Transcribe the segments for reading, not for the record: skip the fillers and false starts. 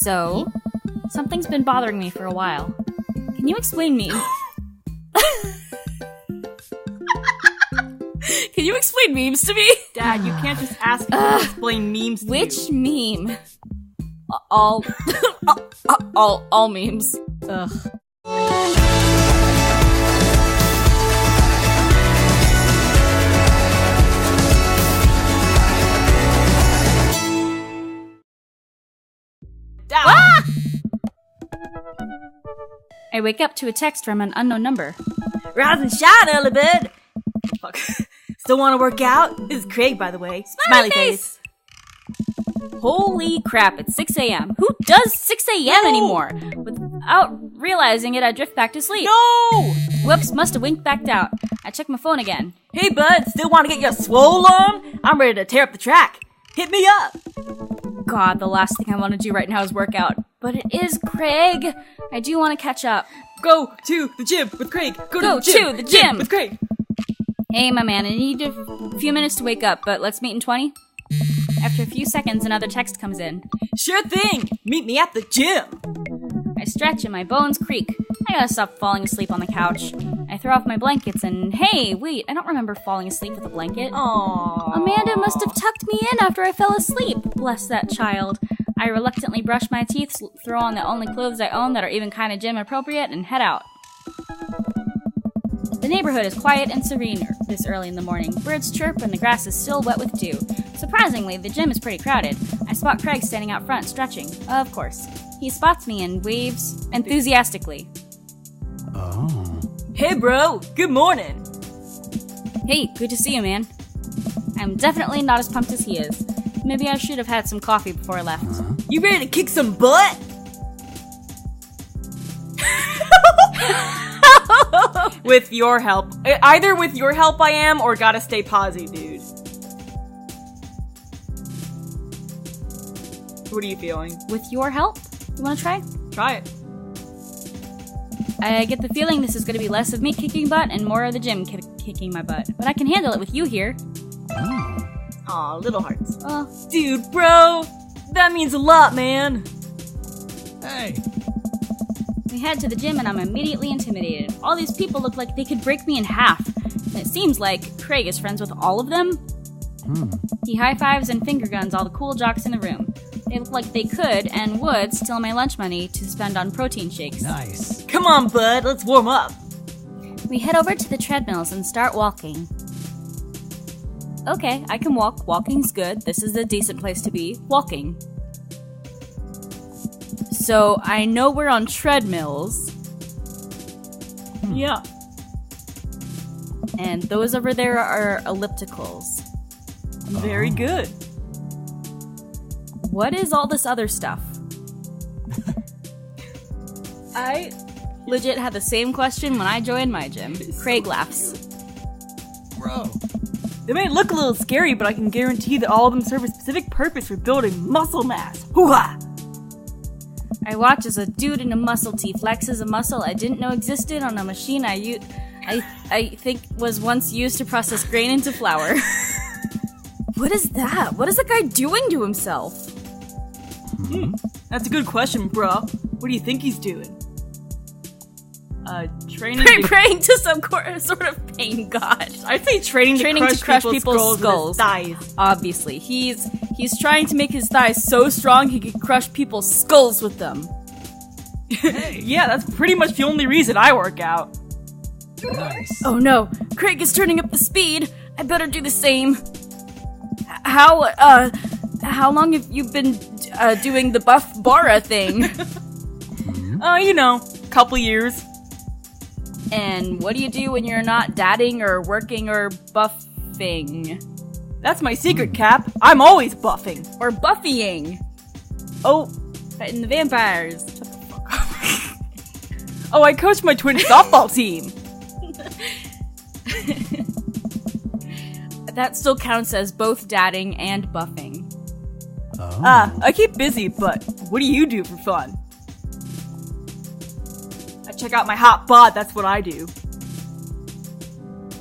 So, something's been bothering me for a while. Can you explain me? Can you explain memes to me? Dad, you can't just ask me to explain memes to Which you. meme? All memes. Ugh. Ah! I wake up to a text from an unknown number. Rise and shine, early bird! Fuck. Still want to work out? This is Craig, by the way. Smiley face! Holy crap, it's 6 a.m. Who does 6 a.m. anymore? Without realizing it, I drift back to sleep. No! Whoops, must have winked back out. I check my phone again. Hey, bud, still want to get your swole on? I'm ready to tear up the track. Hit me up! God, the last thing I want to do right now is work out. But it is Craig. I do want to catch up. Go to the gym with Craig. Go to the gym with Craig. Hey, my man, I need a few minutes to wake up, but let's meet in 20. After a few seconds, another text comes in. Sure thing. Meet me at the gym. I stretch and my bones creak. I gotta stop falling asleep on the couch. I throw off my blankets and, hey, wait, I don't remember falling asleep with a blanket. Aww. Amanda must have tucked me in after I fell asleep. Bless that child. I reluctantly brush my teeth, throw on the only clothes I own that are even kind of gym appropriate, and head out. The neighborhood is quiet and serene this early in the morning. Birds chirp and the grass is still wet with dew. Surprisingly, the gym is pretty crowded. I spot Craig standing out front, stretching. Of course. He spots me and waves enthusiastically. Oh. Hey, bro. Good morning. Hey, good to see you, man. I'm definitely not as pumped as he is. Maybe I should have had some coffee before I left. You ready to kick some butt? With your help. Either with your help I am, or gotta stay posy, dude. What are you feeling? With your help? You wanna try? Try it. I get the feeling this is gonna be less of me kicking butt and more of the gym kicking my butt. But I can handle it with you here. Aw, little hearts. Dude, bro! That means a lot, man! Hey. We head to the gym and I'm immediately intimidated. All these people look like they could break me in half. And it seems like Craig is friends with all of them. He high-fives and finger guns all the cool jocks in the room. They look like they could and would steal my lunch money to spend on protein shakes. Nice. Come on, bud, let's warm up. We head over to the treadmills and start walking. Okay, I can walk. Walking's good. This is a decent place to be. Walking. So, I know we're on treadmills. Yeah. And those over there are ellipticals. Very good. What is all this other stuff? I legit had the same question when I joined my gym. Craig laughs. Bro. They may look a little scary, but I can guarantee that all of them serve a specific purpose for building muscle mass. Hoo-ha! I watch as a dude in a muscle tee flexes a muscle I didn't know existed on a machine I think was once used to process grain into flour. What is that? What is that guy doing to himself? That's a good question, bro. What do you think he's doing? Training Praying to some sort of pain god. I'd say training to crush people's skulls. With his thighs. Obviously, he's trying to make his thighs so strong he can crush people's skulls with them. Hey. Yeah, that's pretty much the only reason I work out. Nice. Oh no, Craig is turning up the speed. I better do the same. How long have you been doing the buff bara thing? Couple years. And what do you do when you're not dadding or working or buffing? That's my secret, Cap. I'm always buffing. Or buffying. Oh, Fighting the vampires. shut the fuck up. Oh, I coach my twin softball team. That still counts as both dadding and buffing. Oh. I keep busy, but what do you do for fun? I check out my hot bod, that's what I do.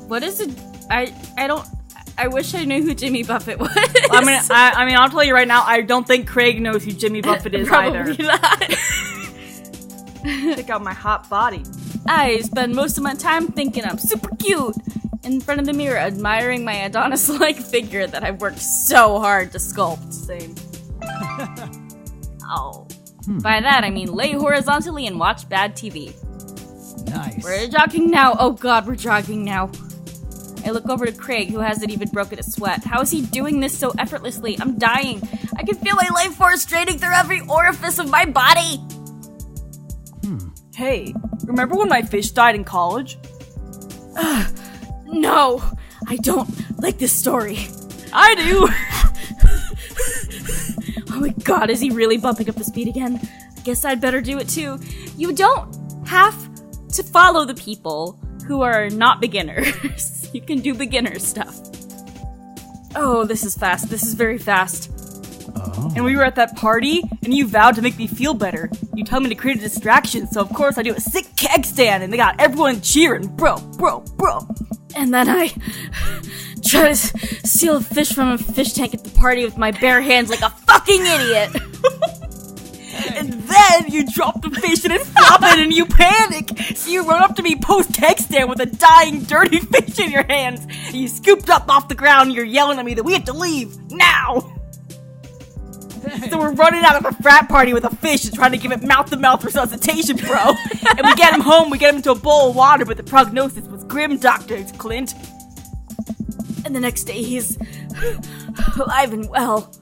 What is it? I don't... I wish I knew who Jimmy Buffett was. I mean, I'll tell you right now, I don't think Craig knows who Jimmy Buffett is either. Probably not. Check out my hot body. I spend most of my time thinking I'm super cute in front of the mirror, admiring my Adonis-like figure that I've worked so hard to sculpt. Same. Oh. By that, I mean lay horizontally and watch bad TV. Nice. We're jogging now. Oh god, we're jogging now. I look over to Craig, who hasn't even broken a sweat. How is he doing this so effortlessly? I'm dying. I can feel my life force draining through every orifice of my body. Hey, remember when my fish died in college? No, I don't like this story. I do! Oh my god, is he really bumping up the speed again? I guess I'd better do it too. You don't have to follow the people who are not beginners. You can do beginner stuff. Oh, this is fast. This is very fast. Oh. And we were at that party, and you vowed to make me feel better. You told me to create a distraction, so of course I do a sick keg stand, and they got everyone cheering. Bro. And then I try to steal a fish from a fish tank at the party with my bare hands like a fucking idiot. And then you drop the fish and it's flopping and you panic. So you run up to me post-keg stand with a dying, dirty fish in your hands. And you scooped up off the ground and you're yelling at me that we have to leave now. So we're running out of a frat party with a fish and trying to give it mouth-to-mouth resuscitation, bro. And we get him home, we get him into a bowl of water, but the prognosis was grim, Dr. Clint. And the next day he's alive and well.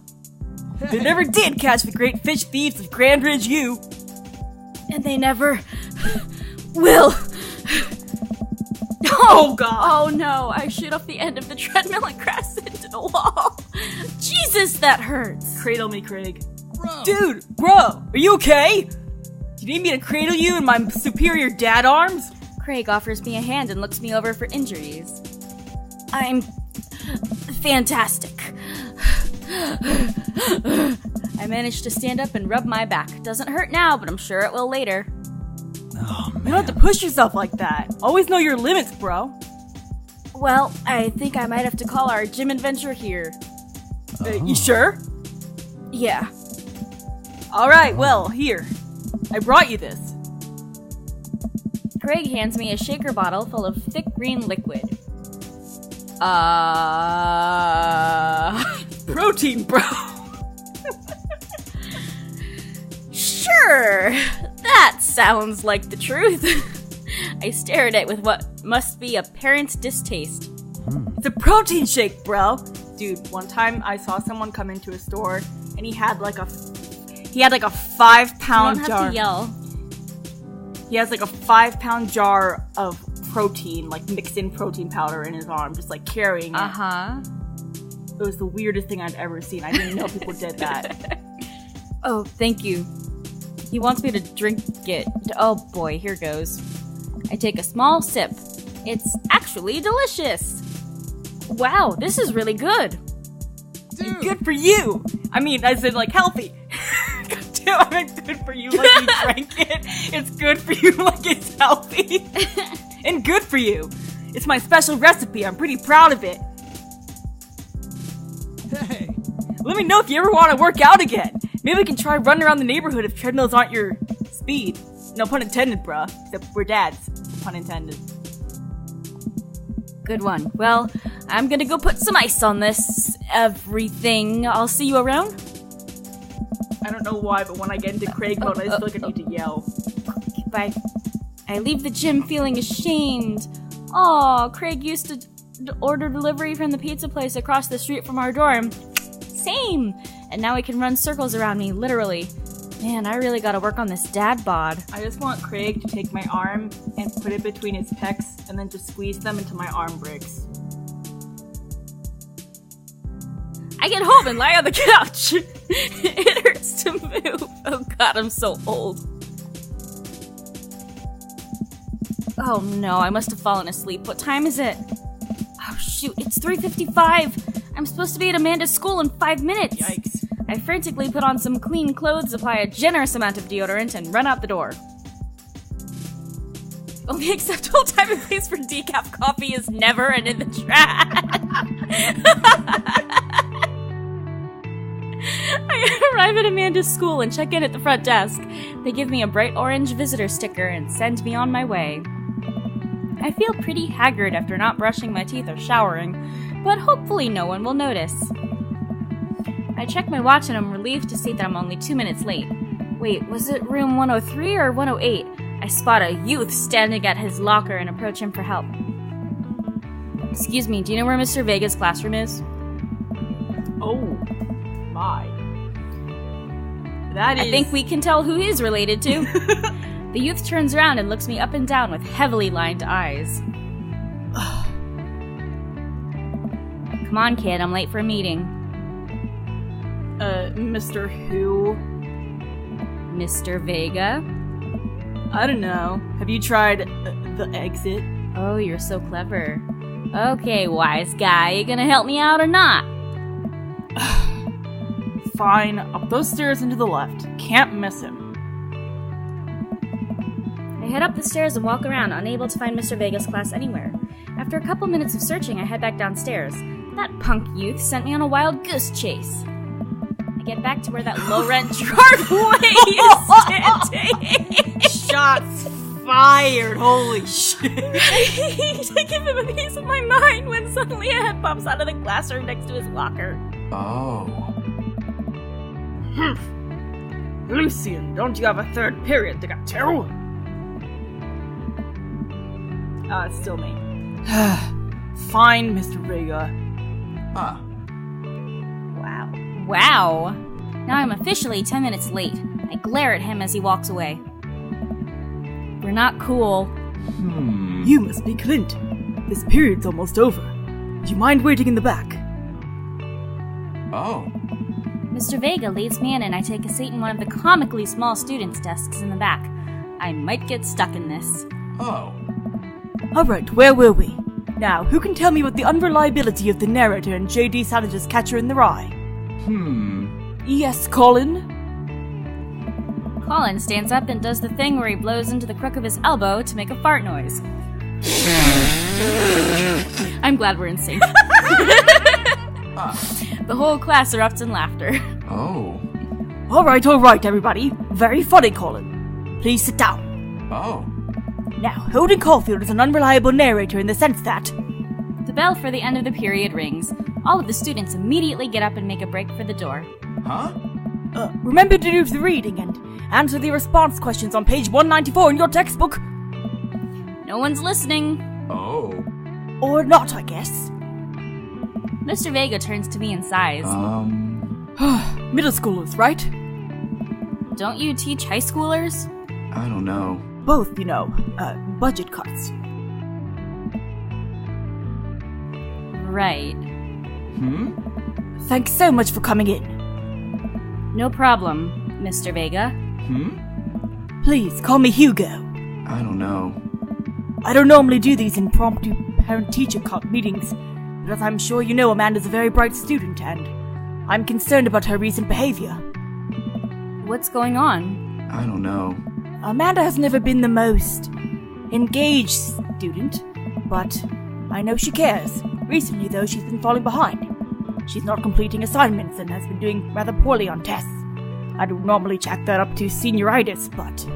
They never did catch the great fish thieves of Grand Ridge U. And they never will. Oh, God. Oh, no. I shoot off the end of the treadmill and crash into the wall. Jesus, that hurts. Cradle me, Craig. Bro. Dude, bro, are you okay? Do you need me to cradle you in my superior dad arms? Craig offers me a hand and looks me over for injuries. I'm fantastic. I managed to stand up and rub my back. Doesn't hurt now, but I'm sure it will later. Oh, You don't man. have to push yourself like that. Always know your limits, bro. Well, I think I might have to call our gym adventure here. You sure? Yeah. Alright, well, here. I brought you this. Craig hands me a shaker bottle full of thick green liquid. Protein, bro. Sure, that sounds like the truth. I stare at it with what must be apparent distaste. It's a protein shake, bro. Dude, one time I saw someone come into a store and he had like a 5-pound You don't jar. have to yell. He has like a 5-pound jar of protein, like mixed in protein powder in his arm, just like carrying it. Uh-huh. It was the weirdest thing I'd ever seen. I didn't know people did that. Oh, thank you. He wants me to drink it. Oh boy, here goes. I take a small sip. It's actually delicious. Wow, this is really good. Dude. Good for you! I mean, I said like healthy. God damn, I meant good for you like you drank it. It's good for you like it's healthy. And good for you. It's my special recipe. I'm pretty proud of it. Hey. Let me know if you ever want to work out again. Maybe we can try running around the neighborhood if treadmills aren't your speed. No pun intended, bruh. Except we're dads. Pun intended. Good one. Well, I'm gonna go put some ice on this everything. I'll see you around. I don't know why, but when I get into Craig mode, I just feel like I need to yell. Bye. I leave the gym feeling ashamed. Aw, Craig used to order delivery from the pizza place across the street from our dorm. Same! And now he can run circles around me, literally. Man, I really gotta work on this dad bod. I just want Craig to take my arm and put it between his pecs and then just squeeze them into my arm bricks. I get home and lie on the couch. It hurts to move. Oh god, I'm so old. Oh no, I must have fallen asleep. What time is it? Oh shoot, it's 3:55. I'm supposed to be at Amanda's school in 5 minutes. Yikes. I frantically put on some clean clothes, apply a generous amount of deodorant, and run out the door. Only acceptable time and place for decaf coffee is never and in the trash. I arrive at Amanda's school and check in at the front desk. They give me a bright orange visitor sticker and send me on my way. I feel pretty haggard after not brushing my teeth or showering, but hopefully no one will notice. I check my watch and I'm relieved to see that I'm only 2 minutes late. Wait, was it room 103 or 108? I spot a youth standing at his locker and approach him for help. Excuse me, do you know where Mr. Vega's classroom is? Oh, my. That is... I think we can tell who he's related to. The youth turns around and looks me up and down with heavily lined eyes. Come on, kid, I'm late for a meeting. Mr. Who? Mr. Vega? I don't know. Have you tried the exit? Oh, you're so clever. Okay, wise guy, you gonna help me out or not? Fine, up those stairs and to the left. Can't miss him. I head up the stairs and walk around, unable to find Mr. Vega's class anywhere. After a couple minutes of searching, I head back downstairs. That punk youth sent me on a wild goose chase. I get back to where that low-rent driveway is standing. Shots fired! Holy shit! I hate to give him a piece of my mind when suddenly a head pops out of the classroom next to his locker. Oh. Lucian, don't you have a third period to get to? It's still me. Fine, Mr. Vega. Huh. Wow. Now I'm officially 10 minutes late. I glare at him as he walks away. We're not cool. You must be Clint. This period's almost over. Do you mind waiting in the back? Oh. Mr. Vega leads me in and I take a seat in one of the comically small students' desks in the back. I might get stuck in this. Oh. Alright, where were we? Now, who can tell me what the unreliability of the narrator in J.D. Salige's Catcher in the Rye? Yes, Colin? Colin stands up and does the thing where he blows into the crook of his elbow to make a fart noise. I'm glad we're in sync. The whole class erupts in laughter. Oh. Alright, everybody. Very funny, Colin. Please sit down. Oh. Now, Holden Caulfield is an unreliable narrator in the sense that... The bell for the end of the period rings. All of the students immediately get up and make a break for the door. Huh? Remember to do the reading and answer the response questions on page 194 in your textbook. No one's listening. Oh. Or not, I guess. Mr. Vega turns to me and sighs. Middle schoolers, right? Don't you teach high schoolers? I don't know. Both, you know, budget cuts. Right. Thanks so much for coming in. No problem, Mr. Vega. Please, call me Hugo. I don't know. I don't normally do these impromptu parent-teacher meetings, but as I'm sure you know, Amanda's a very bright student, and I'm concerned about her recent behavior. What's going on? I don't know. Amanda has never been the most engaged student, but I know she cares. Recently, though, she's been falling behind. She's not completing assignments and has been doing rather poorly on tests. I don't normally chalk that up to senioritis, but...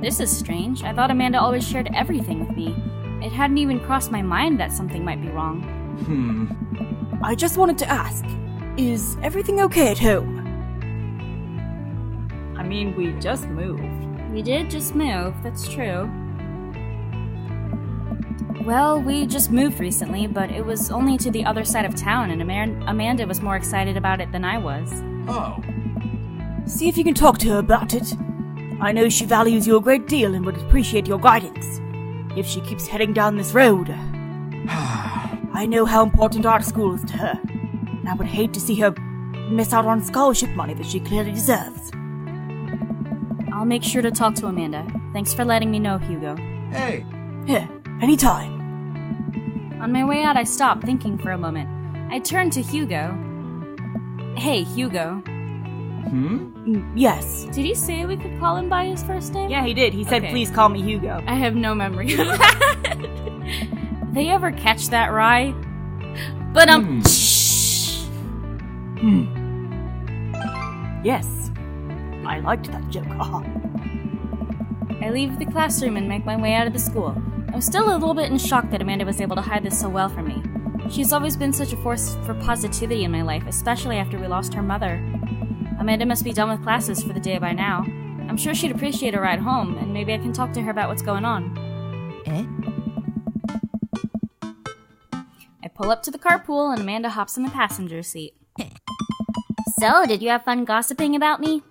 This is strange. I thought Amanda always shared everything with me. It hadn't even crossed my mind that something might be wrong. I just wanted to ask, is everything okay at home? I mean, we just moved. We did just move, that's true. Well, we just moved recently, but it was only to the other side of town, and Amanda was more excited about it than I was. Oh. See if you can talk to her about it. I know she values you a great deal and would appreciate your guidance. If she keeps heading down this road. I know how important art school is to her, and I would hate to see her miss out on scholarship money that she clearly deserves. I'll make sure to talk to Amanda. Thanks for letting me know, Hugo. Hey. Here, anytime. On my way out, I stopped, thinking for a moment. I turned to Hugo. Hey, Hugo. Yes. Did he say we could call him by his first name? Yeah, he did. He said, Okay. Please call me Hugo. I have no memory of that. they ever catch that rye? But Yes, I liked that joke. I leave the classroom and make my way out of the school. I'm still a little bit in shock that Amanda was able to hide this so well from me. She's always been such a force for positivity in my life, especially after we lost her mother. Amanda must be done with classes for the day by now. I'm sure she'd appreciate a ride home, and maybe I can talk to her about what's going on. I pull up to the carpool and Amanda hops in the passenger seat. So, did you have fun gossiping about me?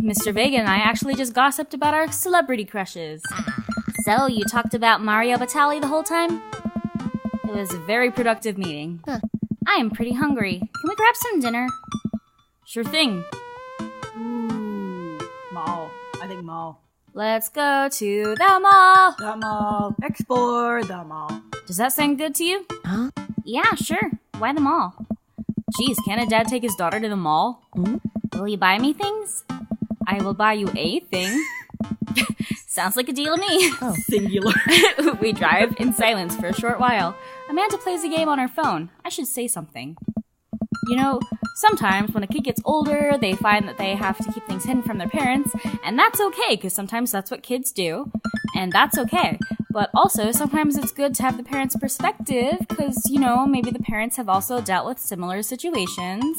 Mr. Vega and I actually just gossiped about our celebrity crushes. So, you talked about Mario Batali the whole time? It was a very productive meeting. I am pretty hungry. Can we grab some dinner? Sure thing. Mall. I think mall. Let's go to the mall. The mall. Explore the mall. Does that sound good to you? Huh? Yeah, sure. Why the mall? Geez, can't a dad take his daughter to the mall? Will you buy me things? I will buy you a thing. Sounds like a deal to me. Singular. We drive in silence for a short while. Amanda plays a game on her phone. I should say something. You know, sometimes when a kid gets older, they find that they have to keep things hidden from their parents, and that's okay, because sometimes that's what kids do, and that's okay. But also, sometimes it's good to have the parents' perspective, because, you know, maybe the parents have also dealt with similar situations.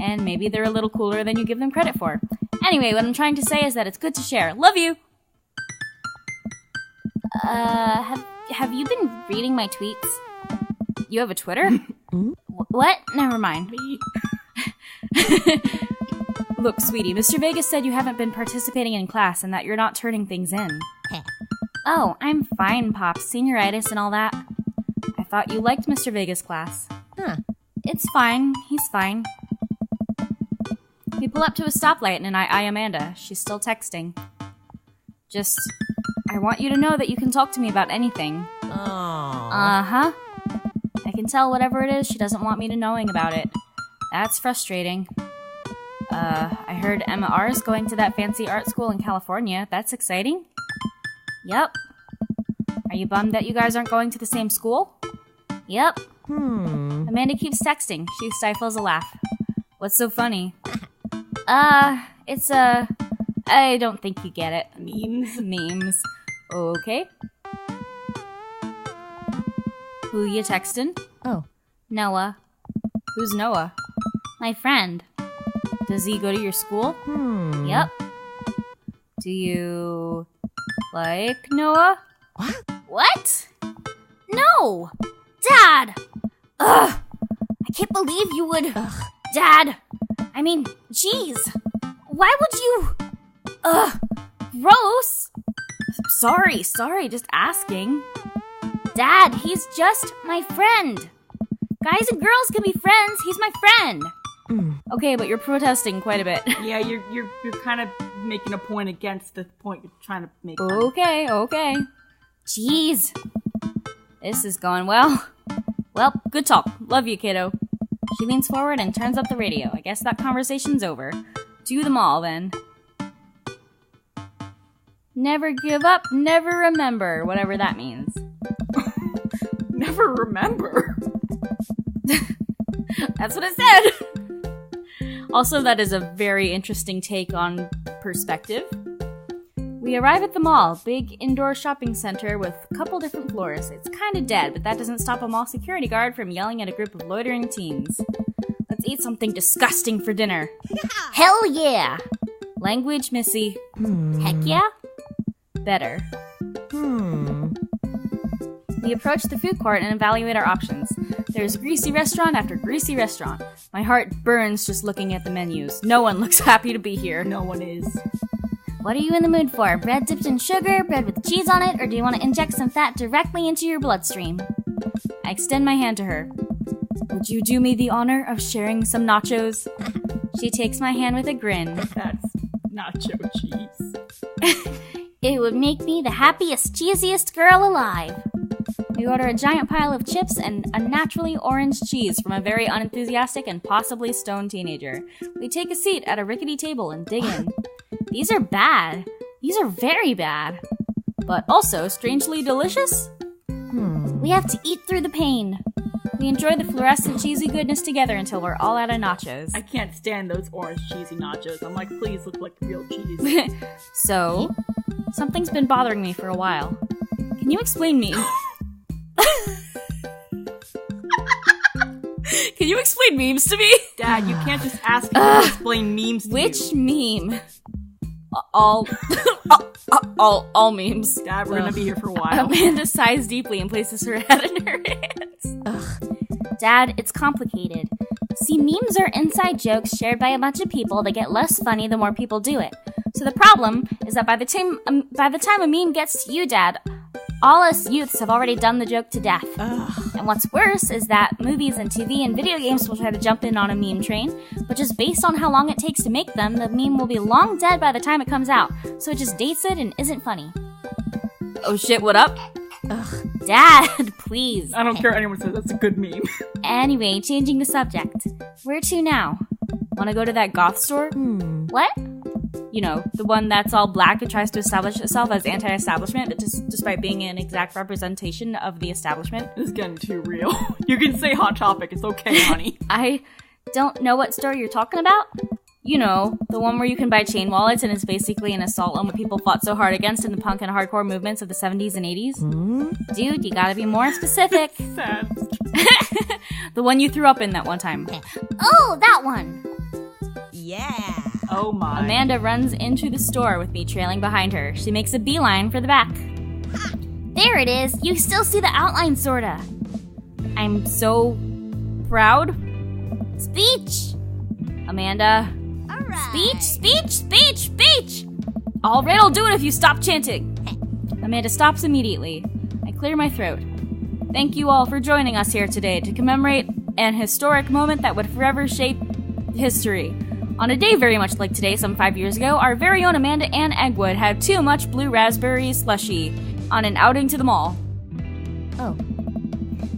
And maybe they're a little cooler than you give them credit for. Anyway, what I'm trying to say is that it's good to share. Love you! Have you been reading my tweets? You have a Twitter? What? Never mind. Look, sweetie, Mr. Vegas said you haven't been participating in class and that you're not turning things in. Oh, I'm fine, Pops. Senioritis and all that. I thought you liked Mr. Vegas' class. It's fine. He's fine. We pull up to a stoplight and I eye Amanda. She's still texting. Just, I want you to know that you can talk to me about anything. Uh-huh. I can tell whatever it is she doesn't want me to knowing about it. That's frustrating. I heard Emma R. is going to that fancy art school in California. That's exciting. Yep. Are you bummed that you guys aren't going to the same school? Yep. Amanda keeps texting. She stifles a laugh. What's so funny? I don't think you get it. Memes. Okay. Who you texting? Oh. Noah. Who's Noah? My friend. Does he go to your school? Yep. Do you like Noah? What? No! Dad! Ugh! I can't believe you would... Dad! I mean, jeez! Why would you... Gross! Sorry, just asking. Dad, he's just my friend. Guys and girls can be friends, he's my friend. Okay, but you're protesting quite a bit. Yeah, you're kind of making a point against the point you're trying to make. Okay. Jeez. This is going well. Well, good talk. Love you, kiddo. She leans forward and turns up the radio. I guess that conversation's over. To the mall, then. Never give up, never remember, whatever that means. Never remember. That's what it said. Also, that is a very interesting take on perspective. We arrive at the mall, big indoor shopping center with a couple different floors. It's kind of dead, but that doesn't stop a mall security guard from yelling at a group of loitering teens. Let's eat something disgusting for dinner. Hell yeah! Language, Missy. Heck yeah? Better. We approach the food court and evaluate our options. There's greasy restaurant after greasy restaurant. My heart burns just looking at the menus. No one looks happy to be here. No one is. What are you in the mood for? Bread dipped in sugar, bread with cheese on it, or do you want to inject some fat directly into your bloodstream? I extend my hand to her. Would you do me the honor of sharing some nachos? She takes my hand with a grin. That's nacho cheese. It would make me the happiest, cheesiest girl alive. We order a giant pile of chips and a naturally orange cheese from a very unenthusiastic and possibly stoned teenager. We take a seat at a rickety table and dig in. These are bad. These are very bad. But also strangely delicious? We have to eat through the pain. We enjoy the fluorescent cheesy goodness together until we're all out of nachos. I can't stand those orange cheesy nachos. I'm like, please look like real cheese. So, something's been bothering me for a while. Can you explain me? Can you explain memes to me? Dad, you can't just ask me to explain memes to Which you. meme? All memes. Dad, we're gonna be here for a while. Amanda sighs deeply and places her head in her hands. Ugh. Dad, it's complicated. See, memes are inside jokes shared by a bunch of people that get less funny the more people do it. So the problem is that by the time a meme gets to you, Dad, all us youths have already done the joke to death. Ugh. And what's worse is that movies and TV and video games will try to jump in on a meme train, but just based on how long it takes to make them, the meme will be long dead by the time it comes out, so it just dates it and isn't funny. Oh shit, what up? Ugh, Dad, please. I don't care what anyone says, that's a good meme. Anyway, changing the subject. Where to now? Wanna go to that goth store? What? You know, the one that's all black and tries to establish itself as anti-establishment, but despite being an exact representation of the establishment. This is getting too real. You can say Hot Topic, it's okay, honey. I don't know what store you're talking about. You know, the one where you can buy chain wallets and it's basically an assault on what people fought so hard against in the punk and hardcore movements of the 70s and 80s. Dude, you gotta be more specific. Sad. The one you threw up in that one time. Oh, that one! Yeah. Oh my. Amanda runs into the store with me trailing behind her. She makes a beeline for the back. There it is! You still see the outline, sorta. I'm so proud. Speech! Amanda. Alright. Speech! All right, I'll do it if you stop chanting. Amanda stops immediately. I clear my throat. Thank you all for joining us here today to commemorate an historic moment that would forever shape history. On a day very much like today, some 5 years ago, our very own Amanda Ann Eggwood had too much blue raspberry slushy on an outing to the mall. Oh.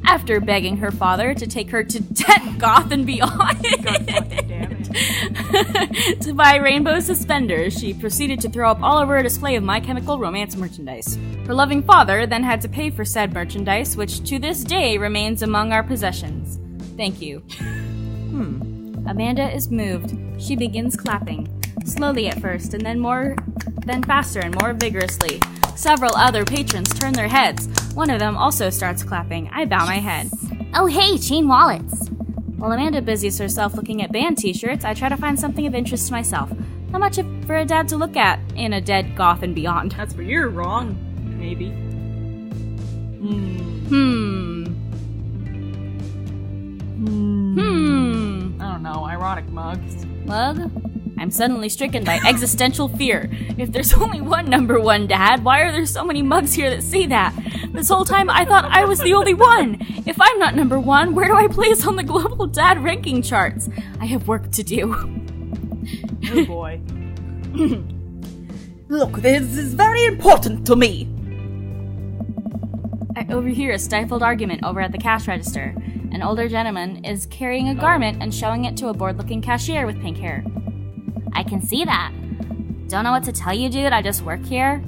After begging her father to take her to Dead Goth and Beyond God fucking damn it. to buy rainbow suspenders, she proceeded to throw up all over a display of My Chemical Romance merchandise. Her loving father then had to pay for said merchandise, which to this day remains among our possessions. Thank you. Amanda is moved. She begins clapping. Slowly at first, and then faster and more vigorously. Several other patrons turn their heads. One of them also starts clapping. I bow my head. Oh hey, chain wallets! While Amanda busies herself looking at band t-shirts, I try to find something of interest to myself. Not much for a dad to look at in a Dead Goth and Beyond. That's where you're wrong. Maybe. I don't know. Ironic mugs. Mug? I'm suddenly stricken by existential fear. If there's only one number one dad, why are there so many mugs here that say that? This whole time I thought I was the only one. If I'm not number one, where do I place on the global dad ranking charts? I have work to do. Oh boy. Look, this is very important to me. I overhear a stifled argument over at the cash register. An older gentleman is carrying a garment and showing it to a bored-looking cashier with pink hair. I can see that. Don't know what to tell you, dude. I just work here.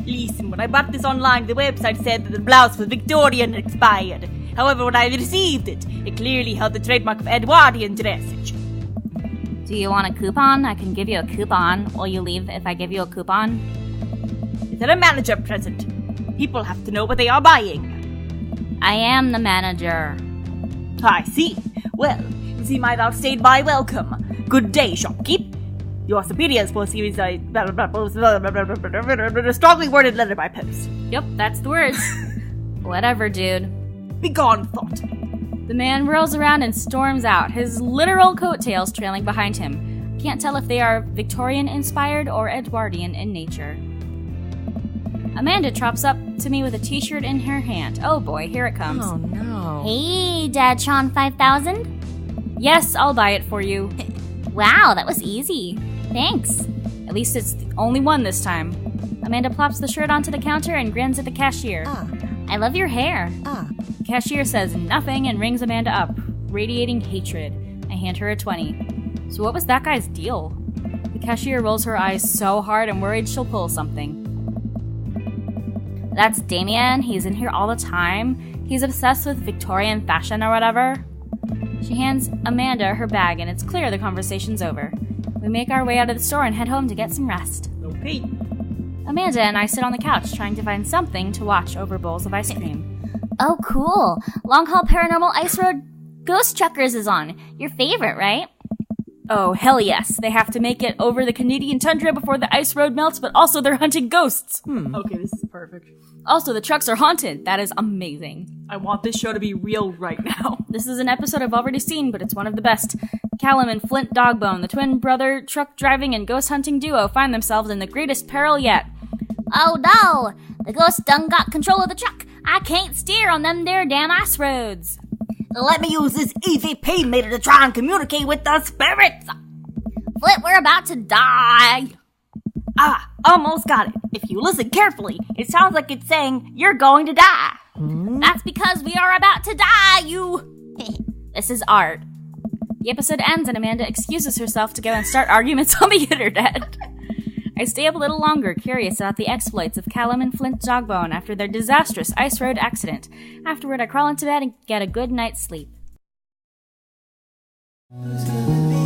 Listen, when I bought this online, the website said that the blouse was Victorian and expired. However, when I received it, it clearly held the trademark of Edwardian dressage. Do you want a coupon? I can give you a coupon. Will you leave if I give you a coupon? Is there a manager present? People have to know what they are buying. I am the manager. I see. Well, you seem I've outstayed my welcome. Good day, shopkeep. Your superiors will see a strongly worded letter by post. Yep, that's the words. Whatever, dude. Begone, thought. The man whirls around and storms out, his literal coattails trailing behind him. Can't tell if they are Victorian-inspired or Edwardian in nature. Amanda trops up to me with a t-shirt in her hand. Oh boy, here it comes. Oh no. Hey, Dad Sean 5000? Yes, I'll buy it for you. Wow, that was easy. Thanks. At least it's the only one this time. Amanda plops the shirt onto the counter and grins at the cashier. I love your hair. The cashier says nothing and rings Amanda up, radiating hatred. I hand her a 20. So what was that guy's deal? The cashier rolls her eyes so hard I'm worried she'll pull something. That's Damien. He's in here all the time. He's obsessed with Victorian fashion or whatever. She hands Amanda her bag, and it's clear the conversation's over. We make our way out of the store and head home to get some rest. Okay. Amanda and I sit on the couch trying to find something to watch over bowls of ice cream. Oh, cool. Long Haul Paranormal Ice Road Ghost Truckers is on. Your favorite, right? Oh, hell yes. They have to make it over the Canadian tundra before the ice road melts, but also they're hunting ghosts. Okay, this is perfect. Also, the trucks are haunted. That is amazing. I want this show to be real right now. This is an episode I've already seen, but it's one of the best. Callum and Flint Dogbone, the twin brother truck driving and ghost hunting duo, find themselves in the greatest peril yet. Oh no! The ghost done got control of the truck. I can't steer on them there damn ice roads. Let me use this EVP meter to try and communicate with the spirits. Flint, we're about to die. Ah, almost got it. If you listen carefully, it sounds like it's saying you're going to die. That's because we are about to die, you... This is art. The episode ends and Amanda excuses herself to go and start arguments on the internet. I stay up a little longer, curious about the exploits of Callum and Flint Dogbone after their disastrous ice road accident. Afterward, I crawl into bed and get a good night's sleep. It's gonna be